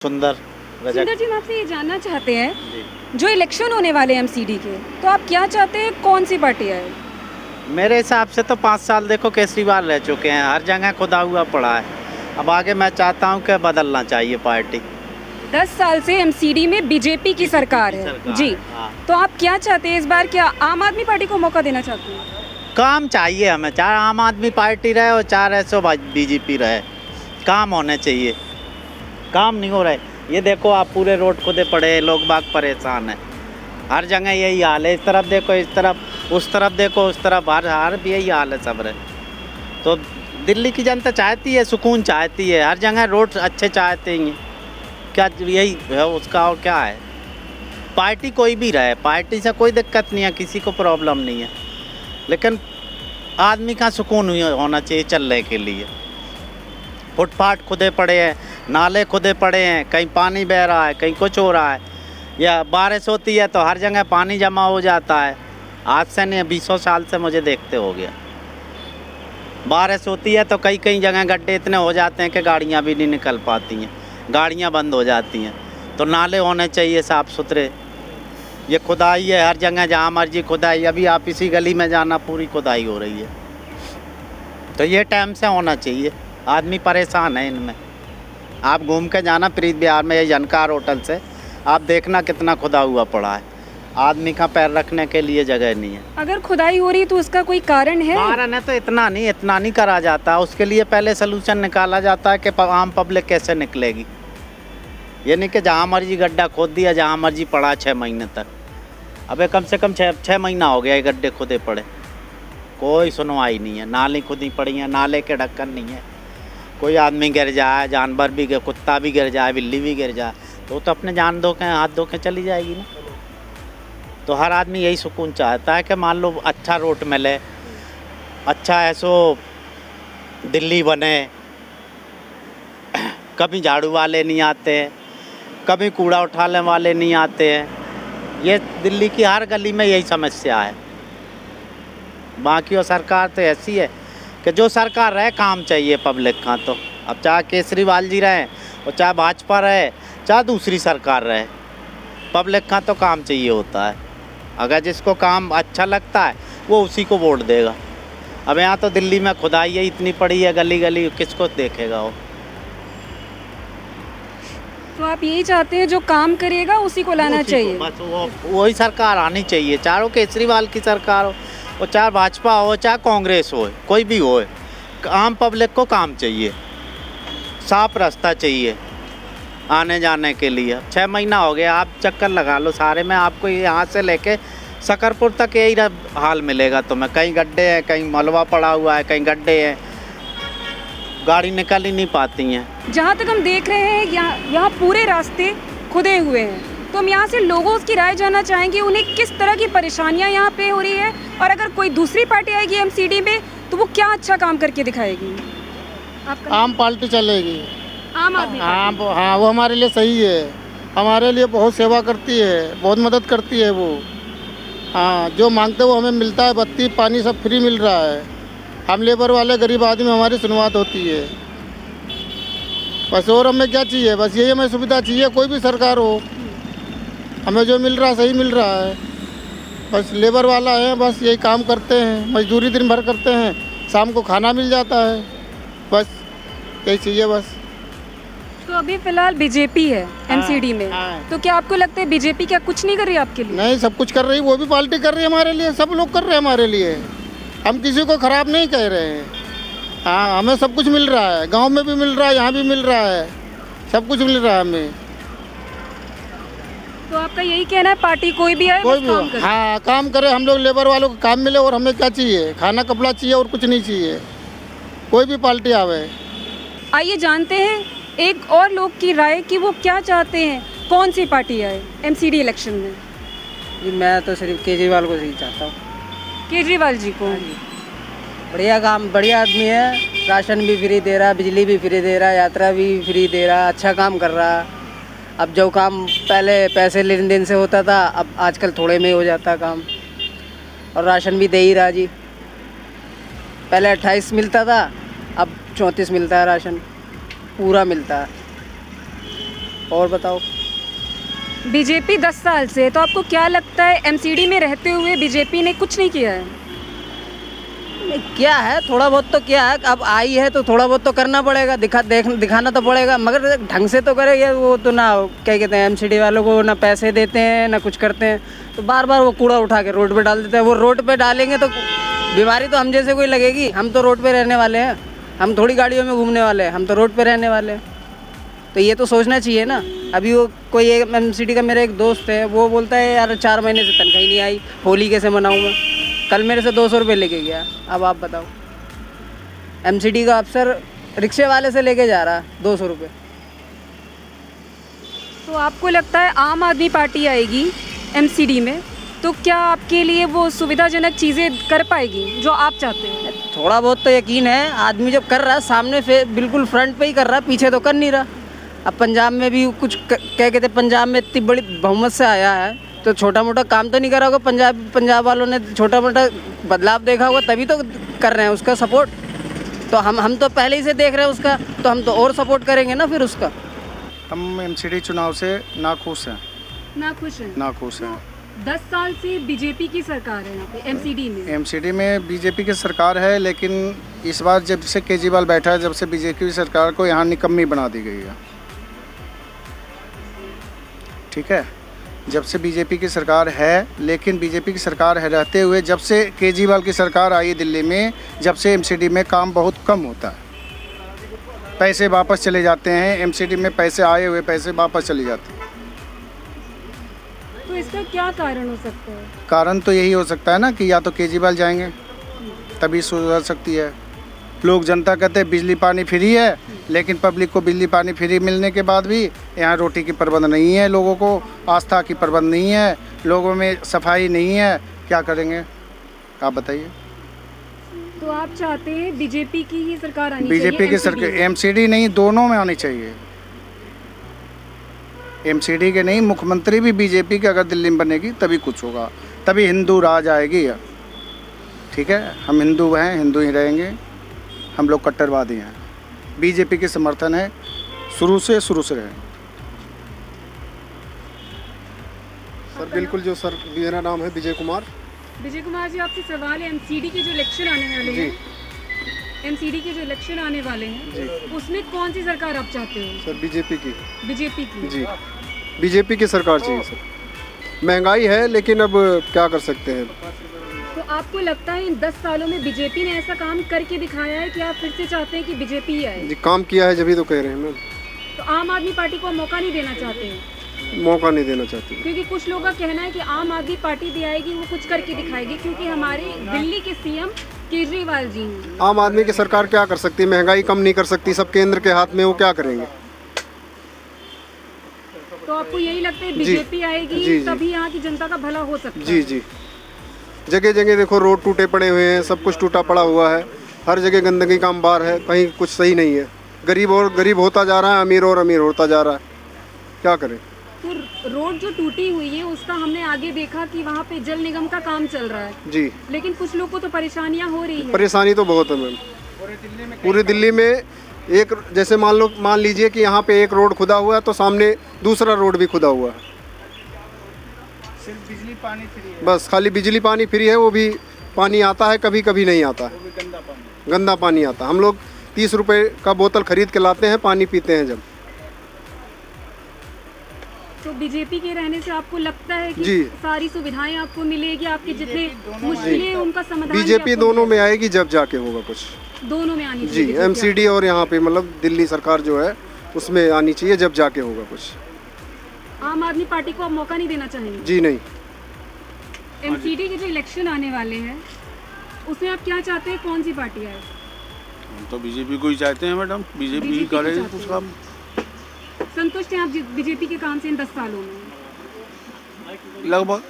सुंदर रजक। सुंदर जी, हम आपसे ये जानना चाहते हैं, जी। जो इलेक्शन होने वाले हैं एमसीडी के, तो आप क्या चाहते हैं, कौन सी पार्टी आए? मेरे हिसाब से तो 5 साल देखो केजरीवाल रह चुके हैं, हर जगह खुदा हुआ पड़ा है। अब आगे मैं चाहता हूँ कि बदलना चाहिए पार्टी। 10 साल से एमसीडी में बीजेपी की सरकार है जी, हाँ। तो आप क्या चाहते हैं इस बार, क्या आम आदमी पार्टी को मौका देना चाहते हैं? काम चाहिए हमें, चाहे आम आदमी पार्टी रहे और चाहे ऐसो बीजेपी रहे, काम होने चाहिए। काम नहीं हो रहे, ये देखो आप पूरे रोड खुदे पड़े हैं, लोग बाग परेशान हैं, हर जगह यही हाल है। इस तरफ देखो, इस तरफ, उस तरफ देखो, उस तरफ, हर भी यही हाल है सब रहे। तो दिल्ली की जनता चाहती है, सुकून चाहती है, हर जगह रोड अच्छे चाहते हैं, क्या यही है उसका, और क्या है। पार्टी कोई भी रहे, पार्टी से कोई दिक्कत नहीं है, किसी को प्रॉब्लम नहीं है, लेकिन आदमी का सुकून होना चाहिए चलने के लिए। फुटपाथ खुदे पड़े हैं, नाले खुदे पड़े हैं, कहीं पानी बह रहा है, कहीं कुछ हो रहा है, या बारिश होती है तो हर जगह पानी जमा हो जाता है। आज से नहीं, 20 साल से मुझे देखते हो गया। बारिश होती है तो कई कई जगह गड्ढे इतने हो जाते हैं कि गाड़ियाँ भी नहीं निकल पाती हैं, गाड़ियाँ बंद हो जाती हैं। तो नाले होने चाहिए साफ़ सुथरे। ये खुदाई है हर जगह, जहाँ मर्जी खुदाई। अभी आप इसी गली में जाना, पूरी खुदाई हो रही है। तो ये टाइम से होना चाहिए, आदमी परेशान है इनमें। आप घूम के जाना प्रीत बिहार में, ये जनकार होटल से, आप देखना कितना खुदा हुआ पड़ा है, आदमी का पैर रखने के लिए जगह नहीं है। अगर खुदाई हो रही तो उसका कोई कारण है? कारण है तो इतना नहीं करा जाता, उसके लिए पहले सलूशन निकाला जाता है कि आम पब्लिक कैसे निकलेगी। ये नहीं कि जहाँ मर्जी गड्ढा खोद दिया, जहाँ मर्जी पड़ा 6 महीने तक। अबे कम से कम 6 महीना हो गया ये गड्ढे खुदे पड़े, कोई सुनवाई नहीं है। नाली खुदी पड़ी है, नाले के ढक्कन नहीं है। कोई आदमी गिर जाए, जानवर भी गिर, कुत्ता भी गिर जाए, बिल्ली भी गिर जाए, तो अपने जान धो के, हाथ धो के चली जाएगी ना। तो हर आदमी यही सुकून चाहता है कि मान लो अच्छा रोड मिले, अच्छा ऐसो दिल्ली बने, कभी झाड़ू वाले नहीं आते हैं, कभी कूड़ा उठाने वाले नहीं आते हैं। ये दिल्ली की हर गली में यही समस्या है। बाकी और सरकार तो ऐसी है कि जो सरकार रहे, काम चाहिए पब्लिक का। तो अब चाहे केजरीवाल जी रहे और चाहे भाजपा रहे, चाहे दूसरी सरकार रहे, पब्लिक का तो काम चाहिए होता है। अगर जिसको काम अच्छा लगता है वो उसी को वोट देगा। अब यहाँ तो दिल्ली में खुदाई है इतनी पड़ी है, गली गली, किसको देखेगा वो। तो आप यही चाहते हैं जो काम करेगा उसी को लाना चाहिए? बस वही सरकार आनी चाहिए, चाहे वो केजरीवाल की सरकार हो, और चाहे भाजपा हो, चाहे कांग्रेस हो, कोई भी हो। आम पब्लिक को काम चाहिए, साफ रास्ता चाहिए आने जाने के लिए। 6 महीना हो गया, आप चक्कर लगा लो सारे में, आपको यहाँ से लेके सकरपुर तक यही हाल मिलेगा तुम्हें। कहीं गड्ढे हैं, कहीं मलबा पड़ा हुआ है, कहीं गड्ढे हैं, गाड़ी निकल ही नहीं पाती हैं। जहाँ तक हम देख रहे हैं यहाँ पूरे रास्ते खुदे हुए हैं, तो हम यहाँ से लोगों की राय जानना चाहेंगे, उन्हें किस तरह की परेशानियाँ यहाँ पे हो रही है, और अगर कोई दूसरी पार्टी आएगी एमसीडी में तो वो क्या अच्छा काम करके दिखाएगी? आपका आम पार्टी चलेगी। आम आदमी पार्टी। हाँ, वो हमारे लिए सही है, हमारे लिए बहुत सेवा करती है, बहुत मदद करती है वो। हाँ, जो मांगते वो हमें मिलता है, बत्ती पानी सब फ्री मिल रहा है। हम लेबर वाले गरीब आदमी, हमारी सुनवाई होती है बस। और हमें क्या चाहिए, बस यही हमें सुविधा चाहिए। कोई भी सरकार हो, हमें जो मिल रहा है सही मिल रहा है। बस लेबर वाला है, बस यही काम करते हैं, मजदूरी दिन भर करते हैं, शाम को खाना मिल जाता है, बस यही चाहिए बस। तो अभी फिलहाल बीजेपी है एमसीडी में, हाँ। तो क्या आपको लगता है बीजेपी क्या कुछ नहीं कर रही आपके लिए? नहीं, सब कुछ कर रही, वो भी पार्टी कर रही है हमारे लिए, सब लोग कर रहे हैं हमारे लिए। हम किसी को ख़राब नहीं कह रहे हैं। हाँ, हमें सब कुछ मिल रहा है, गांव में भी मिल रहा है, यहाँ भी मिल रहा है, सब कुछ मिल रहा है हमें। तो आपका यही कहना है पार्टी कोई भी आए कोई बस काम भी करे? हाँ, काम करे, हम लोग लेबर वालों को काम मिले, और हमें क्या चाहिए, खाना कपड़ा चाहिए और कुछ नहीं चाहिए। कोई भी पार्टी आवे। आइए जानते हैं एक और लोग की राय कि वो क्या चाहते हैं, कौन सी पार्टी आए एमसीडी इलेक्शन में। जी, मैं तो सिर्फ केजरीवाल को ही चाहता हूँ। केजरीवाल जी को? बढ़िया काम, बढ़िया आदमी है, राशन भी फ्री दे रहा, बिजली भी फ्री दे रहा, यात्रा भी फ्री दे रहा, अच्छा काम कर रहा। अब जो काम पहले पैसे लेन देन से होता था, अब आजकल थोड़े में हो जाता काम, और राशन भी दे ही रहा जी। पहले 28 मिलता था, अब 34 मिलता है, राशन पूरा मिलता है। और बताओ। बीजेपी 10 साल से है, तो आपको क्या लगता है एमसीडी में रहते हुए बीजेपी ने कुछ नहीं किया है? नहीं, क्या है, थोड़ा बहुत तो क्या है, अब आई है तो थोड़ा बहुत तो करना पड़ेगा, दिखाना तो पड़ेगा, मगर ढंग से तो करेगा। वो तो ना क्या कहते हैं, एमसीडी वालों को ना पैसे देते हैं ना कुछ करते हैं, तो बार बार वो कूड़ा उठा के रोड पे डाल देते हैं। वो रोड पे डालेंगे तो बीमारी तो हम जैसे कोई लगेगी। हम तो रोड पे रहने वाले हैं, हम थोड़ी गाड़ियों में घूमने वाले हैं, हम तो रोड पे रहने वाले हैं। तो ये तो सोचना चाहिए ना। अभी वो कोई एक एमसीडी का मेरा एक दोस्त है, वो बोलता है यार 4 महीने से तनख्वाह ही नहीं आई, होली कैसे मनाऊँ मैं। कल मेरे से 200 रुपये लेके गया। अब आप बताओ, एमसीडी का अफसर रिक्शे वाले से लेके जा रहा 200 रुपये। तो आपको लगता है आम आदमी पार्टी आएगी एमसीडी में, तो क्या आपके लिए वो सुविधाजनक चीज़ें कर पाएगी जो आप चाहते हैं? थोड़ा बहुत तो यकीन है, आदमी जब कर रहा है सामने बिल्कुल फ्रंट पे ही कर रहा है, पीछे तो कर नहीं रहा। अब पंजाब में भी कुछ क्या कहते हैं, पंजाब में इतनी बड़ी बहुमत से आया है तो छोटा मोटा काम तो नहीं करा होगा। पंजाब वालों ने छोटा मोटा बदलाव देखा होगा, तभी तो कर रहे हैं उसका सपोर्ट। तो हम तो पहले ही से देख रहे हैं उसका, तो हम तो और सपोर्ट करेंगे ना फिर उसका। हम एमसीडी चुनाव से नाखुश हैं। नाखुश हैं? नाखुश हैं। 10 साल से बीजेपी की सरकार है यहाँ पे एमसीडी में। एमसीडी में बीजेपी की सरकार है, लेकिन इस बार जब से केजरीवाल बैठा है, जब से बीजेपी की सरकार को यहाँ निकम्मी बना दी गई है। ठीक है, जब से बीजेपी की सरकार है, लेकिन बीजेपी की सरकार है रहते हुए जब से केजरीवाल की सरकार आई दिल्ली में, जब से एमसीडी में काम बहुत कम होता है, पैसे वापस चले जाते हैं। एमसीडी में पैसे आए हुए पैसे वापस चले जाते हैं। तो इसका क्या कारण हो सकता है? कारण तो यही हो सकता है ना कि या तो केजरीवाल जाएंगे तभी सुधर सकती है। लोग जनता कहते हैं बिजली पानी फ्री है, लेकिन पब्लिक को बिजली पानी फ्री मिलने के बाद भी यहाँ रोटी की प्रबंध नहीं है, लोगों को आस्था की प्रबंध नहीं है, लोगों में सफाई नहीं है। क्या करेंगे आप बताइए? तो आप चाहते हैं बीजेपी की ही सरकार आनी चाहिए? बीजेपी की सरकार, एमसीडी नहीं, दोनों में आनी चाहिए। एमसीडी के नहीं, मुख्यमंत्री भी बीजेपी के अगर दिल्ली में बनेगी तभी कुछ होगा, तभी हिंदू राज आएगी। ठीक है, हम हिंदू हैं, हिंदू ही रहेंगे। हम लोग कट्टरवादी हैं, बीजेपी के समर्थन है शुरू से रहे। सर बिल्कुल, जो सर मेरा नाम है विजय कुमार। विजय कुमार जी, आपसे सवाल है, एमसीडी के जो इलेक्शन आने वाले हैं, एमसीडी के जो इलेक्शन आने वाले हैं, उसमें कौन सी सरकार आप चाहते हो? सर बीजेपी की। बीजेपी की? जी, बीजेपी की सरकार चाहिए सर। महंगाई है, लेकिन अब क्या कर सकते हैं। तो आपको लगता है इन 10 सालों में बीजेपी ने ऐसा काम करके दिखाया है कि आप फिर से चाहते हैं कि बीजेपी ही आए? जी, काम किया है जब ही तो कह रहे हैं मैम। तो आम आदमी पार्टी को मौका नहीं देना चाहते हैं? मौका नहीं देना चाहते, क्योंकि कुछ लोगों का कहना है कि आम आदमी पार्टी भी आएगी, वो कुछ करके दिखाएगी, क्योंकि हमारे दिल्ली के सीएम केजरीवाल जी हैं। आम आदमी की सरकार क्या कर सकती है? महंगाई कम नहीं कर सकती, सब केंद्र के हाथ में, वो क्या करेंगे? तो आपको यही लगता है बीजेपी आएगी जी, तभी यहाँ की जनता का भला हो सकता है? जी जी, जगह जगह देखो रोड टूटे पड़े हुए हैं, सब कुछ टूटा पड़ा हुआ है, हर जगह गंदगी का अंबार है, कहीं कुछ सही नहीं है। गरीब और गरीब होता जा रहा है, अमीर और अमीर होता जा रहा है, क्या करें? तो रोड जो टूटी हुई है उसका हमने आगे देखा कि वहाँ पे जल निगम का काम चल रहा है जी, लेकिन कुछ लोग को तो परेशानियाँ हो रही है। परेशानी तो बहुत है मैम। पूरी दिल्ली में एक, जैसे मान लीजिए कि यहाँ पे एक रोड खुदा हुआ है तो सामने दूसरा रोड भी खुदा हुआ है। सिर्फ बिजली पानी फ्री है, बस खाली बिजली पानी फ्री है, वो भी पानी आता है, कभी कभी नहीं आता है, गंदा पानी आता है। हम लोग 30 रुपए का बोतल खरीद के लाते हैं, पानी पीते हैं जब। तो बीजेपी के रहने से आपको लगता है कि जी, सारी सुविधाएं आपको मिलेगी, आपके जितने मुश्किलें उनका समाधान बीजेपी दोनों में आएगी, जब जाके होगा कुछ। दोनों में आनी जी, चाहिए एमसीडी और यहाँ पे मतलब दिल्ली सरकार जो है उसमें आनी चाहिए, जब जाके होगा कुछ। आम आदमी पार्टी को आप मौका नहीं देना चाहेंगे? जी नहीं। एमसीडी के जो इलेक्शन आने वाले हैं उसमें आप क्या चाहते हैं, कौन सी पार्टी आए? हम तो बीजेपी को ही चाहते हैं मैडम, बीजेपी ही करेगी कुछ काम। संतुष्ट हैं आप बीजेपी के काम से इन 10 सालों में? लगभग।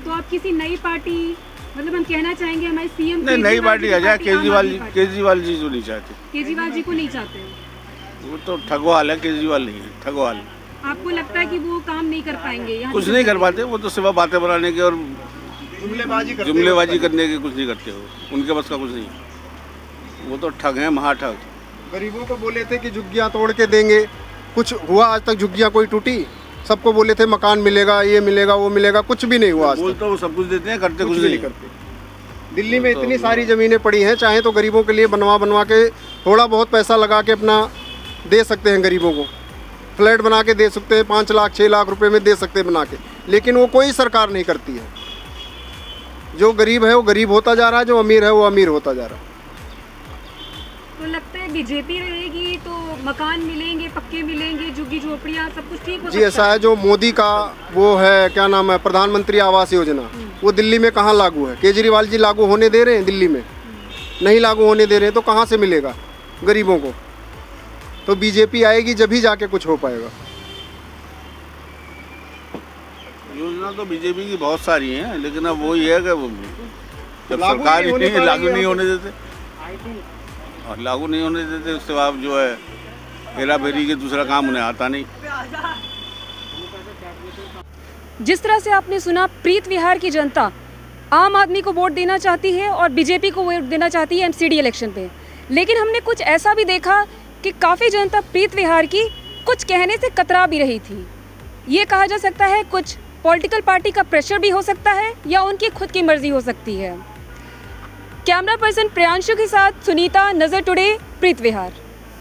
तो आप किसी नई पार्टी, मतलब हम कहना चाहेंगे हमारे सीएम नहीं, नई पार्टी आ जाए, केजरीवाल जी जो नहीं चाहते। केजरीवाल जी को नहीं चाहते? वो तो ठगवाल है, केजरीवाल नहीं है, ठगवाल। आपको लगता है कि वो काम नहीं कर पाएंगे? कुछ नहीं कर पाते, वो तो सिवा बातें बनाने के और जुमलेबाजी करने के कुछ नहीं करते, हो उनके बस का कुछ नहीं। वो तो ठग हैं, महाठग। गरीबों को बोले थे कि झुग्गियाँ तोड़ के देंगे, कुछ हुआ आज तक? झुग्गियाँ कोई टूटी? सबको बोले थे मकान मिलेगा, ये मिलेगा, वो मिलेगा, कुछ भी नहीं हुआ आज बोल तक। तो वो सब कुछ देते हैं, करते कुछ कुछ भी नहीं नहीं करते। दिल्ली में इतनी सारी ज़मीनें पड़ी हैं, चाहे तो गरीबों के लिए बनवा के थोड़ा बहुत पैसा लगा के अपना दे सकते हैं गरीबों को, फ्लैट बना के दे सकते हैं, 5 लाख 6 लाख रुपए में दे सकते हैं बना के, लेकिन वो कोई सरकार नहीं करती है। जो गरीब है वो गरीब होता जा रहा है, जो अमीर है वो अमीर होता जा रहा है। तो लगता है बीजेपी रहेगी तो मकान मिलेंगे, पक्के मिलेंगे, झुग्गी झोपड़ियाँ सब कुछ ठीक हो जी ऐसा है, जो मोदी का वो है, क्या नाम है, प्रधानमंत्री आवास योजना, वो दिल्ली में कहाँ लागू है? केजरीवाल जी लागू होने दे रहे हैं? दिल्ली में नहीं लागू होने दे रहे हैं, तो कहाँ से मिलेगा गरीबों को? तो बीजेपी आएगी जब ही जाके कुछ हो पाएगा। योजना तो बीजेपी की बहुत सारी हैं, लेकिन अब वही है कि वो जब लागू सरकार नहीं होने ही पाएगी लागू नहीं अब। होने देते, और लागू नहीं होने देते उसके बाद जो है हेरा फेरी के दूसरा काम उन्हें आता नहीं। जिस तरह से आपने सुना, प्रीत विहार की जनता आम आदमी को वोट देना चाहती है और बीजेपी को वोट देना चाहती है एमसीडी इलेक्शन पे। लेकिन हमने कुछ ऐसा भी देखा कि काफ़ी जनता प्रीत विहार की कुछ कहने से कतरा भी रही थी। ये कहा जा सकता है कुछ पॉलिटिकल पार्टी का प्रेशर भी हो सकता है या उनकी खुद की मर्जी हो सकती है। कैमरा पर्सन प्रियांशु के साथ सुनीता, नज़र टुडे, प्रीत विहार।